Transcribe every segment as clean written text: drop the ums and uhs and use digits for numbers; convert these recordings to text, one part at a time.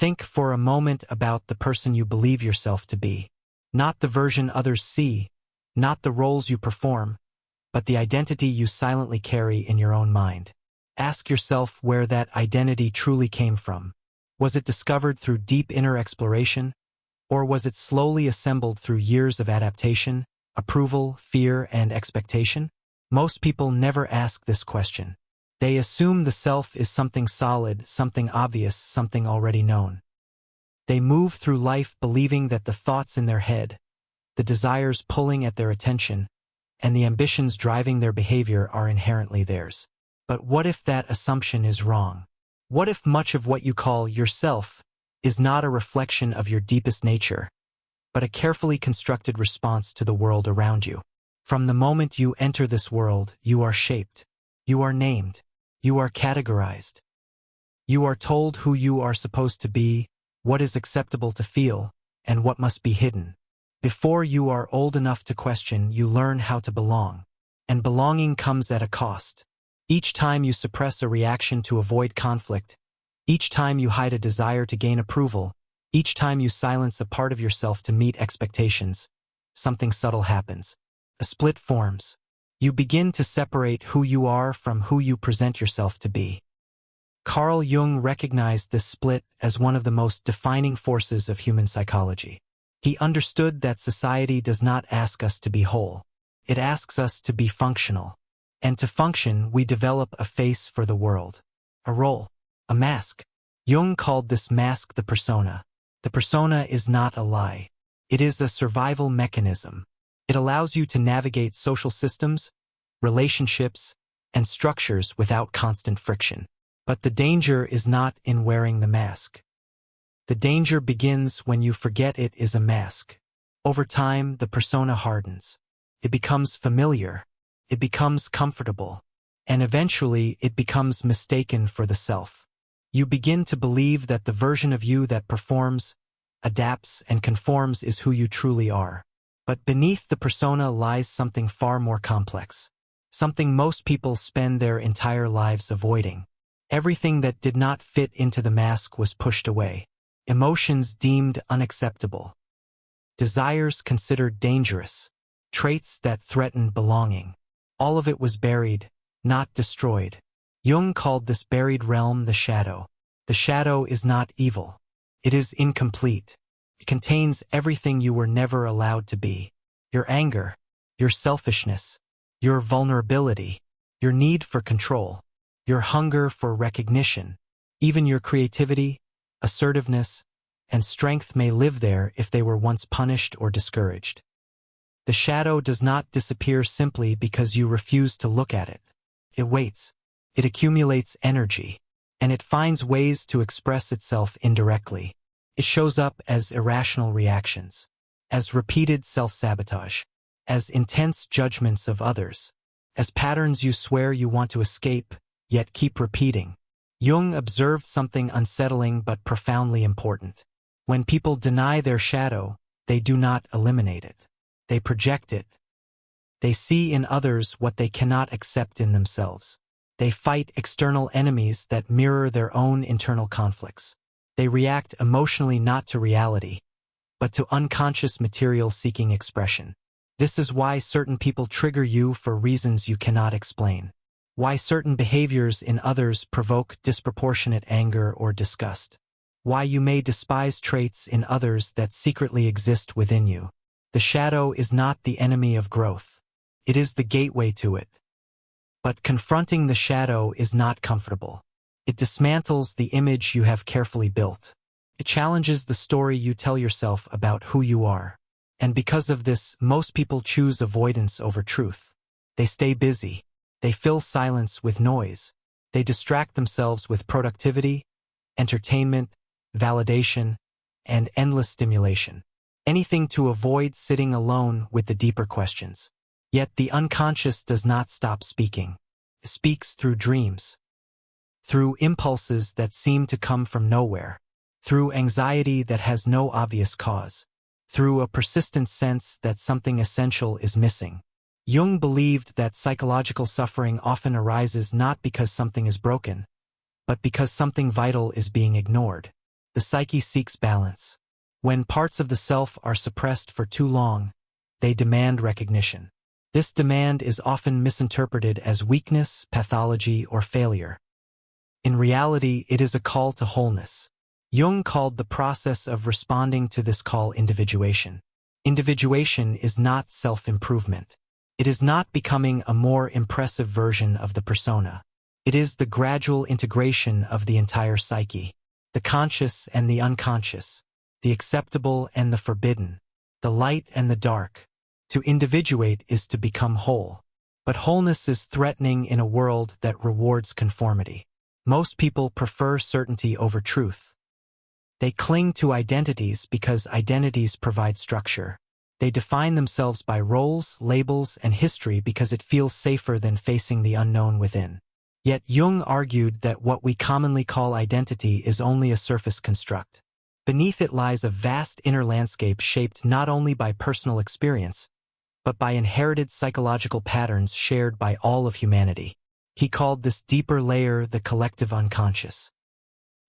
Think for a moment about the person you believe yourself to be. Not the version others see, not the roles you perform, but the identity you silently carry in your own mind. Ask yourself where that identity truly came from. Was it discovered through deep inner exploration, or was it slowly assembled through years of adaptation, approval, fear, and expectation? Most people never ask this question. They assume the self is something solid, something obvious, something already known. They move through life believing that the thoughts in their head, the desires pulling at their attention, and the ambitions driving their behavior are inherently theirs. But what if that assumption is wrong? What if much of what you call yourself is not a reflection of your deepest nature, but a carefully constructed response to the world around you? From the moment you enter this world, you are shaped. You are named. You are categorized. You are told who you are supposed to be, what is acceptable to feel, and what must be hidden. Before you are old enough to question, you learn how to belong. And belonging comes at a cost. Each time you suppress a reaction to avoid conflict, each time you hide a desire to gain approval, each time you silence a part of yourself to meet expectations, something subtle happens. A split forms. You begin to separate who you are from who you present yourself to be. Carl Jung recognized this split as one of the most defining forces of human psychology. He understood that society does not ask us to be whole. It asks us to be functional. And to function, we develop a face for the world. A role. A mask. Jung called this mask the persona. The persona is not a lie. It is a survival mechanism. It allows you to navigate social systems, relationships, and structures without constant friction. But the danger is not in wearing the mask. The danger begins when you forget it is a mask. Over time, the persona hardens. It becomes familiar. It becomes comfortable. And eventually, it becomes mistaken for the self. You begin to believe that the version of you that performs, adapts, and conforms is who you truly are. But beneath the persona lies something far more complex. Something most people spend their entire lives avoiding. Everything that did not fit into the mask was pushed away. Emotions deemed unacceptable. Desires considered dangerous. Traits that threatened belonging. All of it was buried, not destroyed. Jung called this buried realm the shadow. The shadow is not evil. It is incomplete. It contains everything you were never allowed to be. Your anger, your selfishness, your vulnerability, your need for control, your hunger for recognition. Even your creativity, assertiveness, and strength may live there if they were once punished or discouraged. The shadow does not disappear simply because you refuse to look at it. It waits. It accumulates energy. And it finds ways to express itself indirectly. It shows up as irrational reactions, as repeated self-sabotage, as intense judgments of others, as patterns you swear you want to escape, yet keep repeating. Jung observed something unsettling but profoundly important. When people deny their shadow, they do not eliminate it. They project it. They see in others what they cannot accept in themselves. They fight external enemies that mirror their own internal conflicts. They react emotionally not to reality, but to unconscious material seeking expression. This is why certain people trigger you for reasons you cannot explain. Why certain behaviors in others provoke disproportionate anger or disgust. Why you may despise traits in others that secretly exist within you. The shadow is not the enemy of growth. It is the gateway to it. But confronting the shadow is not comfortable. It dismantles the image you have carefully built. It challenges the story you tell yourself about who you are. And because of this, most people choose avoidance over truth. They stay busy. They fill silence with noise. They distract themselves with productivity, entertainment, validation, and endless stimulation. Anything to avoid sitting alone with the deeper questions. Yet the unconscious does not stop speaking. It speaks through dreams, through impulses that seem to come from nowhere, through anxiety that has no obvious cause, through a persistent sense that something essential is missing. Jung believed that psychological suffering often arises not because something is broken, but because something vital is being ignored. The psyche seeks balance. When parts of the self are suppressed for too long, they demand recognition. This demand is often misinterpreted as weakness, pathology, or failure. In reality, it is a call to wholeness. Jung called the process of responding to this call individuation. Individuation is not self-improvement. It is not becoming a more impressive version of the persona. It is the gradual integration of the entire psyche, the conscious and the unconscious, the acceptable and the forbidden, the light and the dark. To individuate is to become whole. But wholeness is threatening in a world that rewards conformity. Most people prefer certainty over truth. They cling to identities because identities provide structure. They define themselves by roles, labels, and history because it feels safer than facing the unknown within. Yet Jung argued that what we commonly call identity is only a surface construct. Beneath it lies a vast inner landscape shaped not only by personal experience, but by inherited psychological patterns shared by all of humanity. He called this deeper layer the collective unconscious.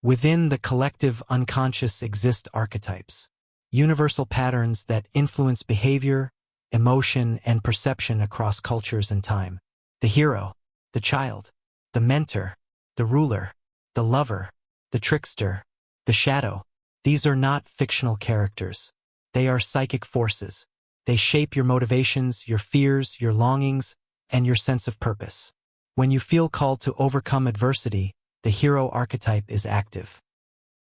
Within the collective unconscious exist archetypes, universal patterns that influence behavior, emotion, and perception across cultures and time. The hero, the child, the mentor, the ruler, the lover, the trickster, the shadow. These are not fictional characters. They are psychic forces. They shape your motivations, your fears, your longings, and your sense of purpose. When you feel called to overcome adversity, the hero archetype is active.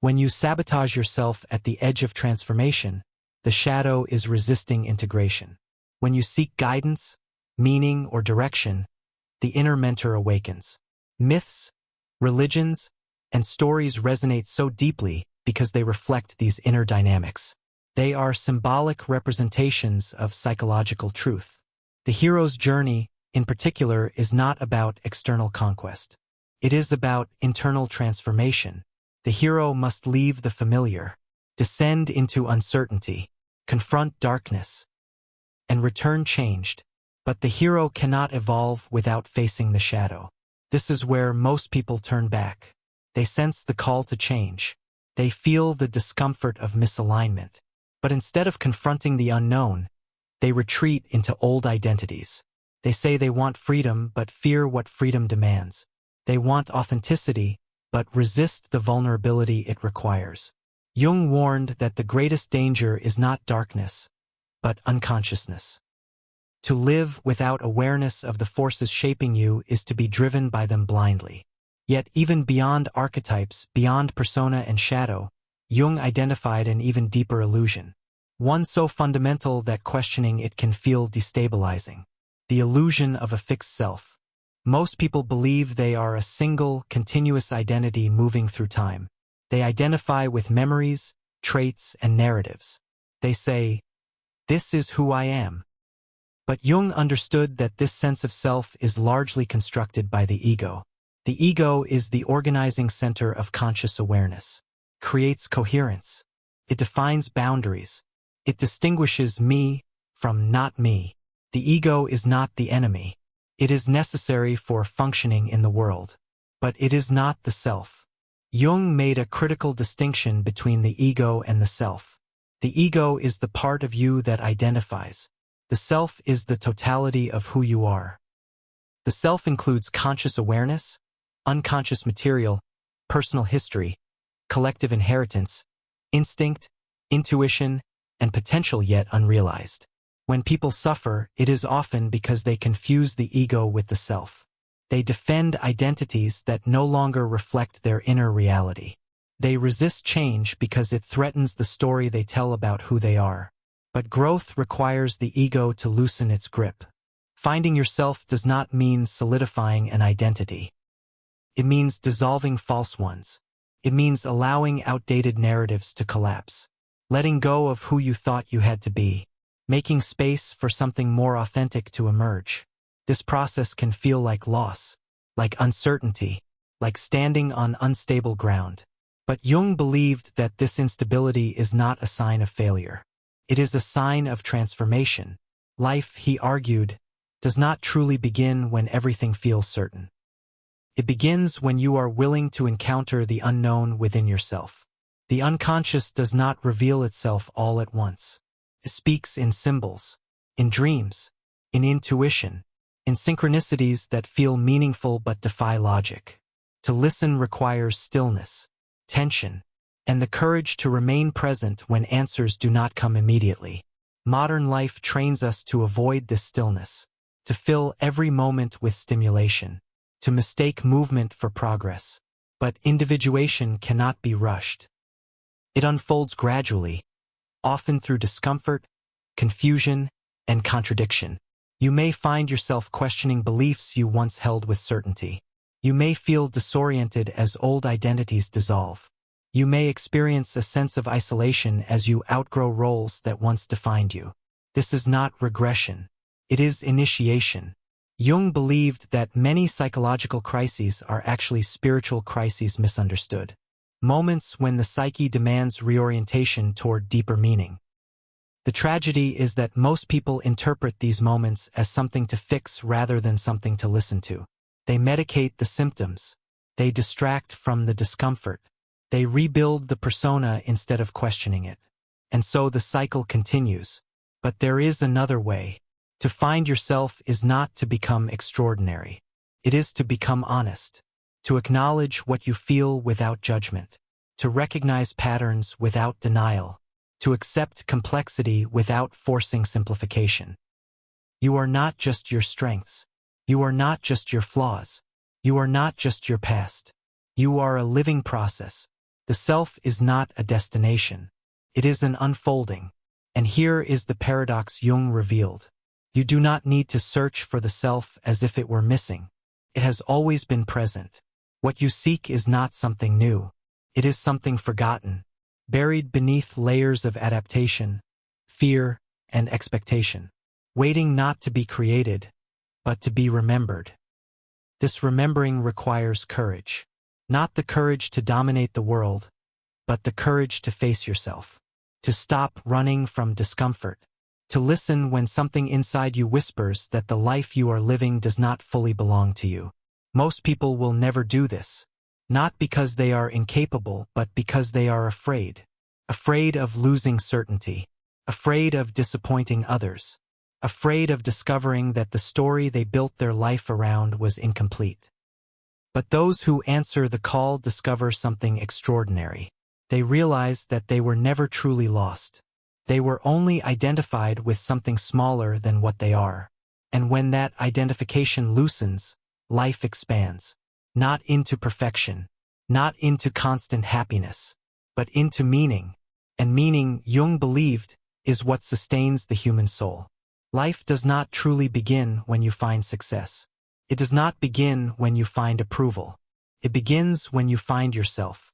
When you sabotage yourself at the edge of transformation, the shadow is resisting integration. When you seek guidance, meaning, or direction, the inner mentor awakens. Myths, religions, and stories resonate so deeply because they reflect these inner dynamics. They are symbolic representations of psychological truth. The hero's journey, in particular, is not about external conquest. It is about internal transformation. The hero must leave the familiar, descend into uncertainty, confront darkness, and return changed. But the hero cannot evolve without facing the shadow. This is where most people turn back. They sense the call to change. They feel the discomfort of misalignment. But instead of confronting the unknown, they retreat into old identities. They say they want freedom but fear what freedom demands. They want authenticity, but resist the vulnerability it requires. Jung warned that the greatest danger is not darkness, but unconsciousness. To live without awareness of the forces shaping you is to be driven by them blindly. Yet even beyond archetypes, beyond persona and shadow, Jung identified an even deeper illusion. One so fundamental that questioning it can feel destabilizing. The illusion of a fixed self. Most people believe they are a single, continuous identity moving through time. They identify with memories, traits, and narratives. They say, "This is who I am." But Jung understood that this sense of self is largely constructed by the ego. The ego is the organizing center of conscious awareness. It creates coherence. It defines boundaries. It distinguishes me from not me. The ego is not the enemy. It is necessary for functioning in the world. But it is not the self. Jung made a critical distinction between the ego and the self. The ego is the part of you that identifies. The self is the totality of who you are. The self includes conscious awareness, unconscious material, personal history, collective inheritance, instinct, intuition, and potential yet unrealized. When people suffer, it is often because they confuse the ego with the self. They defend identities that no longer reflect their inner reality. They resist change because it threatens the story they tell about who they are. But growth requires the ego to loosen its grip. Finding yourself does not mean solidifying an identity. It means dissolving false ones. It means allowing outdated narratives to collapse. Letting go of who you thought you had to be. Making space for something more authentic to emerge. This process can feel like loss, like uncertainty, like standing on unstable ground. But Jung believed that this instability is not a sign of failure. It is a sign of transformation. Life, he argued, does not truly begin when everything feels certain. It begins when you are willing to encounter the unknown within yourself. The unconscious does not reveal itself all at once. It speaks in symbols, in dreams, in intuition, in synchronicities that feel meaningful but defy logic. To listen requires stillness, tension, and the courage to remain present when answers do not come immediately. Modern life trains us to avoid this stillness, to fill every moment with stimulation, to mistake movement for progress. But individuation cannot be rushed. It unfolds gradually, often through discomfort, confusion, and contradiction. You may find yourself questioning beliefs you once held with certainty. You may feel disoriented as old identities dissolve. You may experience a sense of isolation as you outgrow roles that once defined you. This is not regression. It is initiation. Jung believed that many psychological crises are actually spiritual crises misunderstood. Moments when the psyche demands reorientation toward deeper meaning. The tragedy is that most people interpret these moments as something to fix rather than something to listen to. They medicate the symptoms. They distract from the discomfort. They rebuild the persona instead of questioning it. And so the cycle continues. But there is another way. To find yourself is not to become extraordinary. It is to become honest. To acknowledge what you feel without judgment. To recognize patterns without denial. To accept complexity without forcing simplification. You are not just your strengths. You are not just your flaws. You are not just your past. You are a living process. The self is not a destination. It is an unfolding. And here is the paradox Jung revealed. You do not need to search for the self as if it were missing. It has always been present. What you seek is not something new. It is something forgotten, buried beneath layers of adaptation, fear, and expectation, waiting not to be created, but to be remembered. This remembering requires courage. Not the courage to dominate the world, but the courage to face yourself. To stop running from discomfort. To listen when something inside you whispers that the life you are living does not fully belong to you. Most people will never do this. Not because they are incapable, but because they are afraid. Afraid of losing certainty. Afraid of disappointing others. Afraid of discovering that the story they built their life around was incomplete. But those who answer the call discover something extraordinary. They realize that they were never truly lost. They were only identified with something smaller than what they are. And when that identification loosens, life expands. Not into perfection, not into constant happiness, but into meaning. And meaning, Jung believed, is what sustains the human soul. Life does not truly begin when you find success. It does not begin when you find approval. It begins when you find yourself.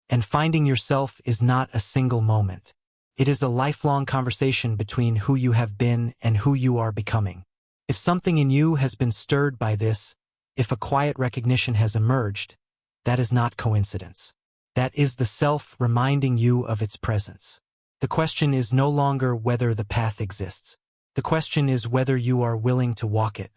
And finding yourself is not a single moment. It is a lifelong conversation between who you have been and who you are becoming. If something in you has been stirred by this, if a quiet recognition has emerged, that is not coincidence. That is the self reminding you of its presence. The question is no longer whether the path exists. The question is whether you are willing to walk it.